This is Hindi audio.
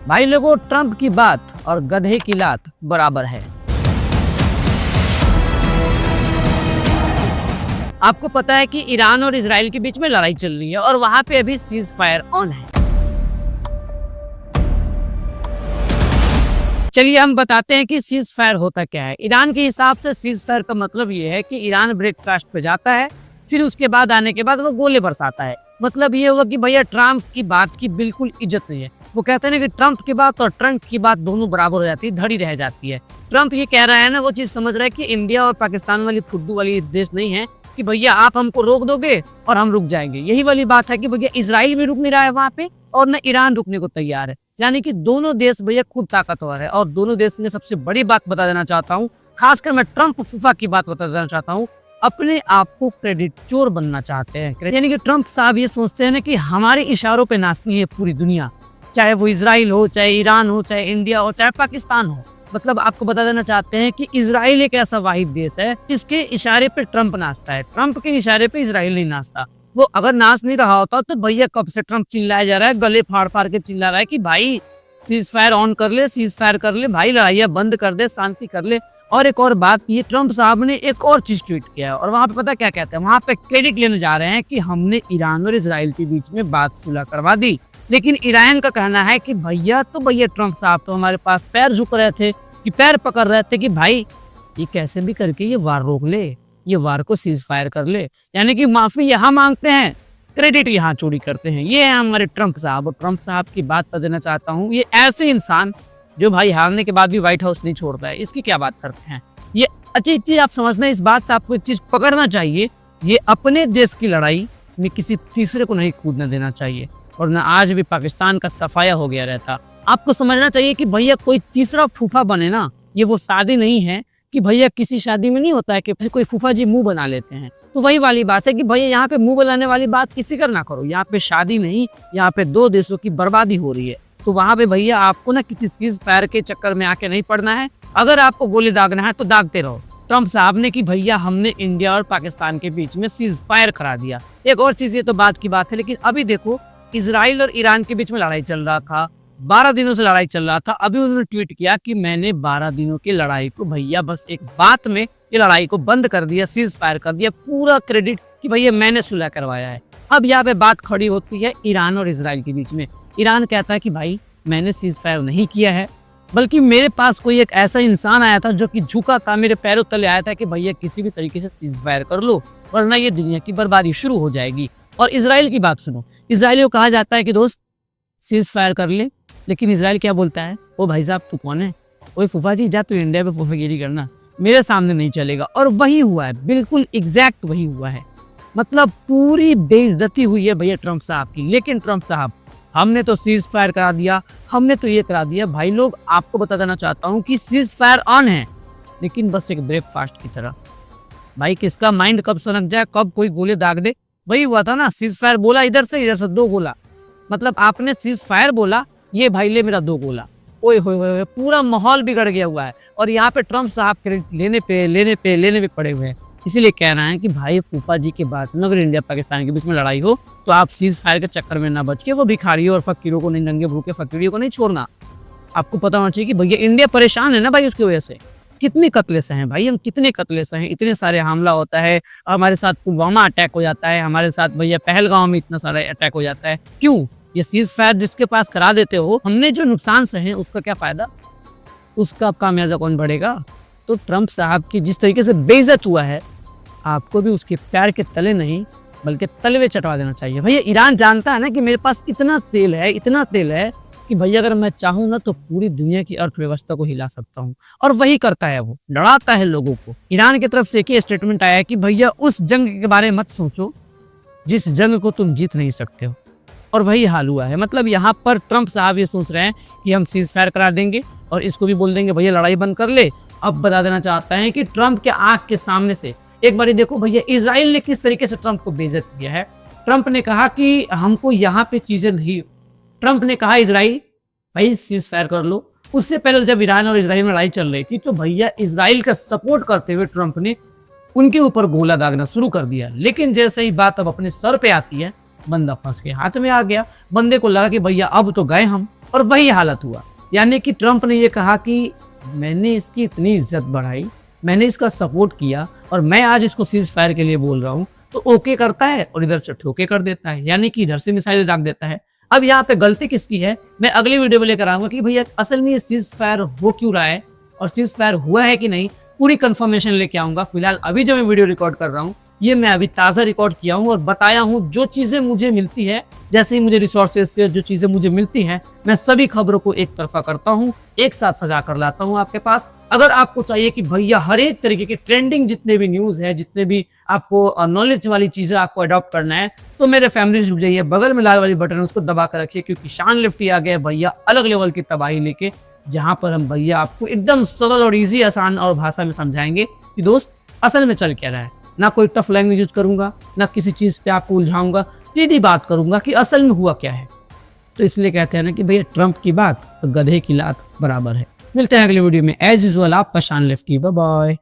भाई लोगों, ट्रंप की बात और गधे की लात बराबर है। आपको पता है कि ईरान और इजराइल के बीच में लड़ाई चल रही है और वहां पे अभी सीज फायर ऑन है। चलिए हम बताते हैं कि सीज फायर होता क्या है। ईरान के हिसाब से सीज फायर का मतलब ये है कि ईरान ब्रेकफास्ट पे जाता है, फिर उसके बाद आने के बाद वो गोले बरसाता है। मतलब ये होगा कि भैया ट्रंप की बात की बिल्कुल इज्जत नहीं है। वो कहते हैं ना कि ट्रंप की बात और ट्रंप की बात दोनों बराबर हो जाती है, धड़ी रह जाती है। ट्रंप ये कह रहा है ना, वो चीज समझ रहा है कि इंडिया और पाकिस्तान वाली फुद्दू वाली देश नहीं है कि भैया आप हमको रोक दोगे और हम रुक जाएंगे। यही वाली बात है कि भैया इजराइल भी रुक नहीं रहा है वहां पे और न ईरान रुकने को तैयार है। यानी कि दोनों देश भैया खूब ताकतवर है। और दोनों देश में सबसे बड़ी बात बता देना चाहता हूँ, खासकर मैं ट्रंप फूफा की बात बता देना चाहता हूँ, अपने आप को क्रेडिट चोर बनना चाहते हैं। यानी कि ट्रंप साहब ये सोचते हैं ना कि हमारे इशारों पे नाचनी है पूरी दुनिया, चाहे वो इजराइल हो, चाहे ईरान हो, चाहे इंडिया हो, चाहे पाकिस्तान हो। मतलब आपको बता देना चाहते हैं कि इजराइल एक ऐसा वाहिद देश है जिसके इशारे पे ट्रंप नाचता है, ट्रंप के इशारे पे इजराइल नहीं नाचता। वो अगर नाच नहीं रहा होता तो भैया कब से ट्रंप चिल्लाया जा रहा है, गले फाड़ फाड़ के चिल्ला रहा है कि भाई सीज फायर ऑन कर ले, सीज फायर कर ले, भाई लड़ाइयाँ बंद कर दे, शांति कर ले। और एक और बात, ये ट्रंप साहब ने एक और चीज ट्वीट किया है और वहां पे पता क्या कहते हैं, वहां पे क्रेडिट लेने जा रहे हैं कि हमने ईरान और इजराइल के बीच में बात सुलह करवा दी। लेकिन ईरान का कहना है कि भैया ट्रंप साहब तो हमारे पास पैर झुक रहे थे, कि पैर पकड़ रहे थे कि भाई ये कैसे भी करके ये वार रोक ले, ये वार को सीज फायर कर ले। यानी कि माफी यहाँ मांगते हैं, क्रेडिट यहाँ चोरी करते हैं। ये है हमारे ट्रंप साहब। और ट्रंप साहब की बात कर देना चाहता हूँ, ये ऐसे इंसान जो भाई हारने के बाद भी व्हाइट हाउस नहीं छोड़ रहा है, इसकी क्या बात करते हैं। ये अच्छी चीज आप समझना, इस बात से आपको एक चीज पकड़ना चाहिए, ये अपने देश की लड़ाई में किसी तीसरे को नहीं कूदने देना चाहिए। और ना आज भी पाकिस्तान का सफाया हो गया रहता। आपको समझना चाहिए कि भैया कोई तीसरा फूफा बने ना, ये वो शादी नहीं है कि भैया किसी शादी में नहीं होता है कि फिर कोई फूफा जी मुंह बना लेते हैं। तो वही वाली बात है कि भैया यहाँ पे मुंह बनाने वाली बात किसी का ना करो। यहाँ पे शादी नहीं, यहाँ पे दो देशों की बर्बादी हो रही है। तो वहां पे भैया आपको ना किसी चीज पैर के चक्कर में आके नहीं पड़ना है। अगर आपको गोली दागना है तो दागते रहो। ट्रंप साहब ने कि भैया हमने इंडिया और पाकिस्तान के बीच में सीज फायर करा दिया। एक और चीज, ये तो बात की बात है, लेकिन अभी देखो इजराइल और ईरान के बीच में लड़ाई चल रहा था, 12 दिनों से लड़ाई चल रहा था। अभी उन्होंने ट्वीट किया कि मैंने 12 दिनों की लड़ाई को भैया बस एक बात में ये लड़ाई को बंद कर दिया, सीज फायर कर दिया। पूरा क्रेडिट कि भैया मैंने सुलह करवाया है। अब यहाँ पे बात खड़ी होती है ईरान और इजराइल के बीच में। ईरान कहता है कि भाई मैंने सीज फायर नहीं किया है, बल्कि मेरे पास कोई एक ऐसा इंसान आया था जो कि झुका था, मेरे पैरों तले आया था कि भैया किसी भी तरीके से सीज फायर कर लो वरना ये दुनिया की बर्बादी शुरू हो जाएगी। और इजराइल की बात सुनो, इजराइल को कहा जाता है कि दोस्त सीज फायर कर ले, लेकिन इजराइल क्या बोलता है, ओ भाई साहब तू कौन है, ओए फूफा जी जा तू इंडिया पे फूफागिरी करना, मेरे सामने नहीं चलेगा। और वही हुआ है, बिल्कुल एग्जैक्ट वही हुआ है। मतलब पूरी बेइज्जती हुई है भैया ट्रंप साहब की। लेकिन ट्रंप साहब हमने तो सीज फायर करा दिया, हमने तो ये करा दिया। भाई लोग आपको बता देना चाहता हूँ कि सीज फायर ऑन है, लेकिन बस एक ब्रेकफास्ट की तरह। भाई किसका माइंड कब सनक जाए, कब कोई गोले दाग दे, वही हुआ था ना। सीज फायर बोला इधर से 2 गोला, मतलब आपने सीज फायर बोला, ये भाई ले मेरा 2 गोला। ओए होए पूरा माहौल बिगड़ गया हुआ है। और यहाँ पे ट्रंप साहब क्रेडिट लेने पे पड़े हुए हैं। इसीलिए कह रहे हैं कि भाई फूफा जी के बाद अगर इंडिया पाकिस्तान के बीच में लड़ाई हो तो आप सीज फायर के चक्कर में ना बच के वो भिखारियों और फकीरों को नहीं, नंगे भूखे फकीरियों को नहीं छोड़ना। आपको पता होना चाहिए कि भैया इंडिया परेशान है ना भाई, उसकी वजह से कितने कत्ले से हैं भाई, हम कितने कत्ले से हैं। इतने सारे हमला होता है, हमारे साथ पुलवामा अटैक हो जाता है, हमारे साथ भैया पहलगांव में इतना सारा अटैक हो जाता है। क्यों? ये सीज फायर जिसके पास करा देते हो, हमने जो नुकसान सहे उसका क्या फायदा, उसका खामियाजा कौन बढ़ेगा। तो ट्रंप साहब की जिस तरीके से बेइज्जत हुआ है, आपको भी उसके पैर के तले नहीं बल्कि तलवे चटवा देना चाहिए। भैया ईरान जानता है ना कि मेरे पास इतना तेल है कि भैया अगर मैं चाहूँ ना तो पूरी दुनिया की अर्थव्यवस्था को हिला सकता हूँ। और वही करता है, वो डराता है लोगों को। ईरान की तरफ से एक स्टेटमेंट आया है कि भैया उस जंग के बारे में मत सोचो जिस जंग को तुम जीत नहीं सकते हो। और वही हाल हुआ है। मतलब यहाँ पर ट्रंप साहब ये सोच रहे हैं कि हम सीज फायर करा देंगे और इसको भी बोल देंगे भैया लड़ाई बंद कर ले। अब बता देना चाहता है कि ट्रंप के आंख के सामने से एक बार देखो भैया इजराइल ने किस तरीके से ट्रंप को बेइज्जत किया है। ट्रंप ने कहा कि हमको यहाँ पे चीजें नहीं, ट्रंप ने कहा इजराइल भाई सीज फायर कर लो। उससे पहले जब ईरान और इजराइल में लड़ाई चल रही थी तो भैया इजराइल का सपोर्ट करते हुए ट्रंप ने उनके ऊपर गोला दागना शुरू कर दिया। लेकिन जैसे ही बात अब अपने सर पे आती है, बंदा फंस के हाथ में आ गया। बंदे को लगा कि भैया अब तो गए हम, और वही हालत हुआ। यानी कि ट्रंप ने ये कहा कि मैंने इसकी इतनी इज्जत बढ़ाई, मैंने इसका सपोर्ट किया और मैं आज इसको सीज फायर के लिए बोल रहा हूँ, तो ओके करता है और इधर से ठोके कर देता है, यानी कि इधर से मिसाइल दाग देता है। अब यहाँ पे गलती किसकी है, मैं अगली वीडियो में लेकर आऊंगा कि भैया असल में ये सीज फायर हो क्यों रहा है और सीज फायर हुआ है कि नहीं, पूरी कंफर्मेशन लेके आऊंगा। फिलहाल अभी जो मैं वीडियो रिकॉर्ड कर रहा हूँ, ये मैं अभी ताज़ा रिकॉर्ड किया हूँ और बताया हूँ जो चीज़ें मुझे मिलती है, जैसे ही मुझे रिसोर्सेज से जो चीज़ें मुझे मिलती हैं, मैं सभी खबरों को एक तरफा करता हूँ, एक साथ सजा कर लाता हूँ आपके पास। अगर आपको चाहिए कि भैया हर एक तरीके के ट्रेंडिंग जितने भी न्यूज़ है, जितने भी आपको नॉलेज वाली चीज़ें आपको अडॉप्ट करना है, तो मेरे फैमिली से जुड़ जाइए। बगल में लाल वाली बटन है उसको दबा कर रखिए, क्योंकि शान लिफ्टी आ गया भैया अलग लेवल की तबाही लेके, जहां पर हम भैया आपको एकदम सरल और इजी आसान और भाषा में समझाएंगे कि दोस्त असल में चल क्या रहा है। ना कोई टफ लैंग्वेज यूज करूंगा, ना किसी चीज पे आपको उलझाऊंगा, सीधी बात करूंगा कि असल में हुआ क्या है। तो इसलिए कहते हैं ना कि भैया ट्रंप की बात तो गधे की लात बराबर है। मिलते हैं अगले वीडियो में एज यूजुअल, आपका शान लिफ्टी। Bye bye.